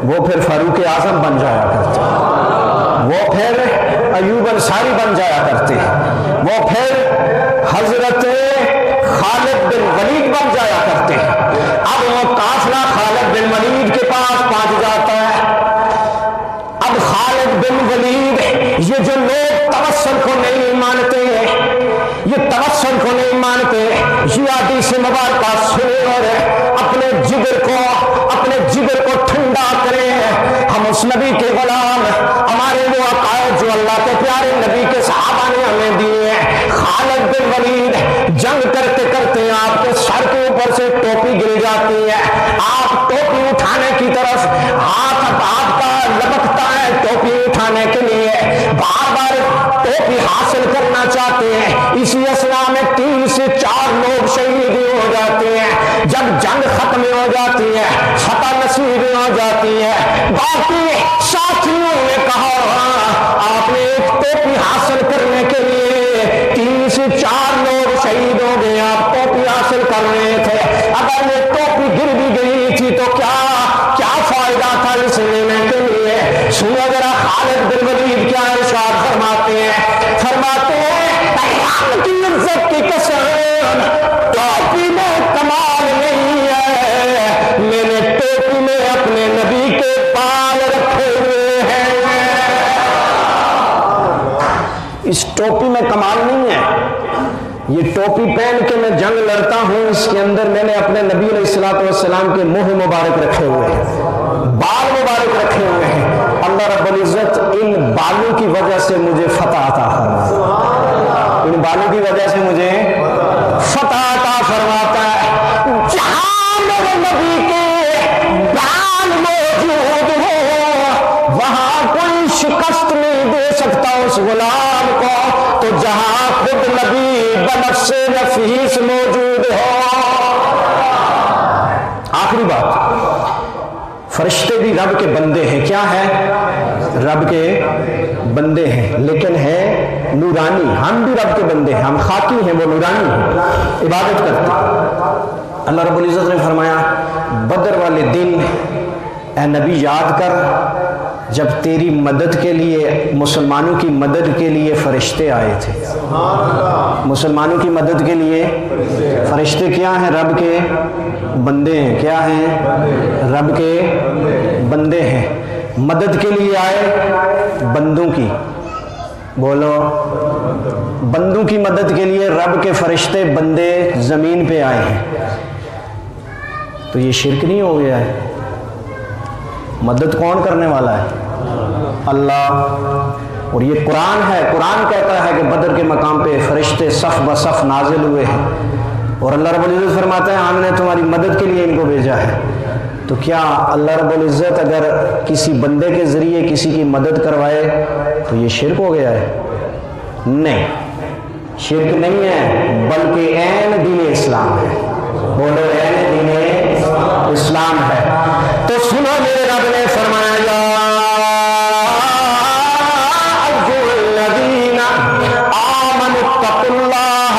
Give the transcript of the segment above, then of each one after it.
وہ پھر فاروق اعظم بن جایا کرتے ہیں، وہ پھر ایوب انصاری بن جایا کرتے ہیں، وہ پھر حضرت خالد بن ولید بن جایا کرتے ہیں۔ اب وہ قافلہ خالد بن ولید کے پاس پہنچ جاتا ہے۔ اب خالد بن ولید، یہ جو لوگ توسل کو نہیں مانتے، یہ توسل کو نہیں مانتے، یہ حدیث مبارکہ سنے اور اپنے جگر کو ٹھنڈا کریں۔ ہم اس نبی کے غلام، ہمارے وہ عقائد جو اللہ کے پیارے نبی کے صحابہ نے ہمیں دیے ہیں۔ خالد بن ولید جنگ کرتے کرتے آپ کے سر کے اوپر سے ٹوپی گر جاتی ہے، آپ ٹوپی اٹھانے کی طرف ہاتھ آپ کا لپکتا ہے ٹوپی اٹھانے کے لیے، بار بار ٹوپی حاصل کرنا چاہتے ہیں، اسی اثنا میں 3 سے 4 لوگ شہید ہو جاتے ہیں۔ جب جنگ ختم ہو جاتی ہے، فتح نصیب ہو جاتی ہے، باقی ساتھیوں نے کہا آپ نے ایک ٹوپی حاصل کرنے کے لیے 3 سے 4 لوگ شہید ہو گئے، آپ ٹوپی حاصل کر رہے تھے، اگر یہ ٹوپی گر بھی گئی تھی تو کیا فائدہ تھا اس لینے کے لیے؟ سنو ذرا خالد بن ولید کیا ارشاد فرماتے ہیں اللہ کی عزت کی قسم، ٹوپی میں کمال نہیں ہے، میں نے ٹوپی میں اپنے نبی کے بال رکھے ہوئے ہیں۔ اس ٹوپی میں کمال نہیں ہے، یہ ٹوپی پہن کے میں جنگ لڑتا ہوں، اس کے اندر میں نے اپنے نبی علیہ الصلوۃ والسلام کے منہ مبارک رکھے ہوئے ہیں، بال مبارک رکھے ہوئے ہیں۔ اللہ رب العزت ان بالوں کی وجہ سے مجھے فتح عطا فرماتا ہے، ان بالوں کی وجہ سے مجھے فتح عطا فرماتا ہے۔ جہاں میرے نبی کے بال موجود ہو وہاں کوئی شکست نہیں دے سکتا اس غلام کو، تو جہاں خود نبی بنفس نفیس موجود ہو۔ آخری بات، فرشتے بھی رب کے بندے ہیں، کیا ہے؟ رب کے بندے ہیں، لیکن ہیں نورانی۔ ہم بھی رب کے بندے ہیں، ہم خاکی ہیں، وہ نورانی ہیں، عبادت کرتے ہیں۔ اللہ رب العزت نے فرمایا بدر والے دن اے نبی یاد کر جب تیری مدد کے لیے، مسلمانوں کی مدد کے لیے فرشتے آئے تھے۔ مسلمانوں کی مدد کے لیے فرشتے کیا ہیں؟ رب کے بندے ہیں۔ کیا ہیں؟ رب کے بندے ہیں، مدد کے لیے آئے بندوں کی، بولو بندوں کی مدد کے لیے رب کے فرشتے بندے زمین پہ آئے ہیں، تو یہ شرک نہیں ہو گیا ہے؟ مدد کون کرنے والا ہے؟ اللہ۔ اور یہ قرآن ہے، قرآن کہتا ہے کہ بدر کے مقام پہ فرشتے صف بصف نازل ہوئے ہیں، اور اللہ رب العزت فرماتا ہے ہم نے تمہاری مدد کے لیے ان کو بھیجا ہے۔ تو کیا اللہ رب العزت اگر کسی بندے کے ذریعے کسی کی مدد کروائے تو یہ شرک ہو گیا ہے؟ نہیں، شرک نہیں ہے، بلکہ عین دین اسلام ہے۔ بولو عین دین اسلام ہے۔ تو سنو میرے رب نے فرمایا یا ایھا الذین آمنوا اتقوا اللہ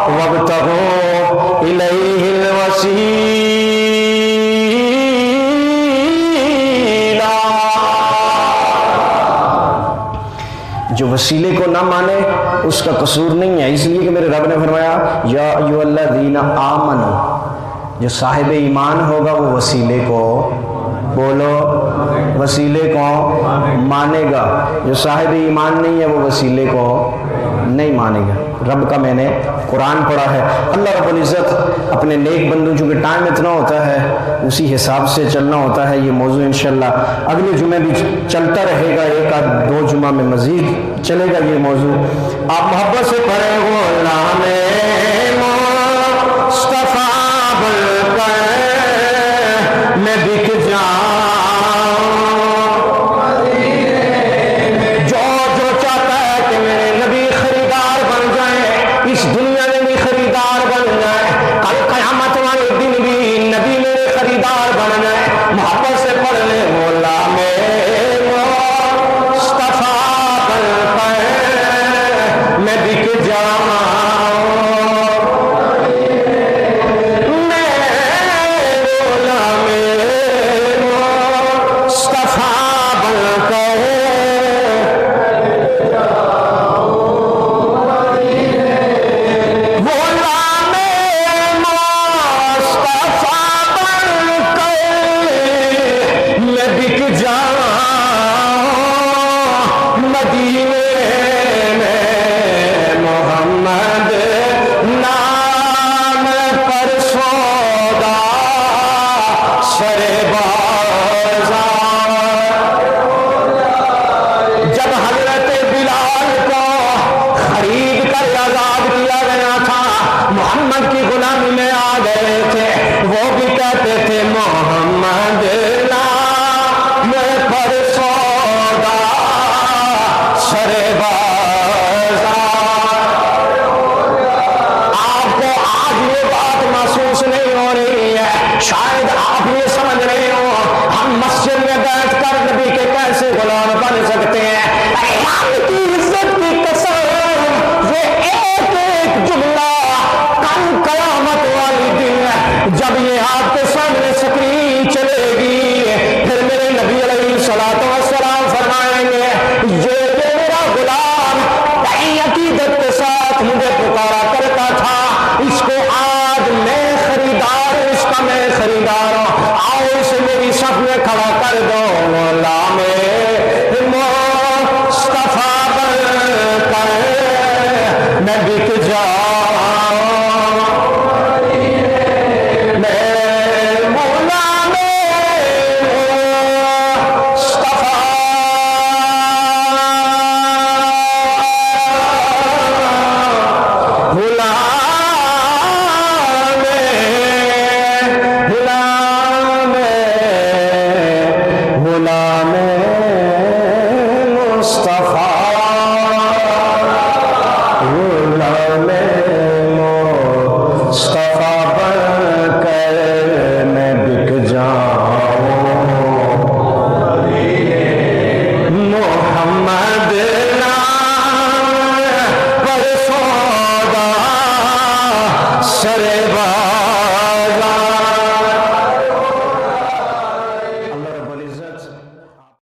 وابتغوا الیہ الوسیلہ۔ جو وسیلے کو نہ مانے اس کا قصور نہیں ہے، اس لیے کہ میرے رب نے فرمایا یا ایھا الذین آمنوا، جو صاحب ایمان ہوگا وہ وسیلے کو، بولو وسیلے کو مانے گا، جو صاحب ایمان نہیں ہے وہ وسیلے کو نہیں مانے گا۔ رب کا میں نے قرآن پڑھا ہے۔ اللہ رب العزت اپنے نیک بندوں، چونکہ ٹائم اتنا ہوتا ہے اسی حساب سے چلنا ہوتا ہے، یہ موضوع انشاءاللہ اگلے جمعے بھی چلتا رہے گا، ایک آدھ 2 جمعہ میں مزید چلے گا یہ موضوع۔ آپ محبت سے پڑھیں غلام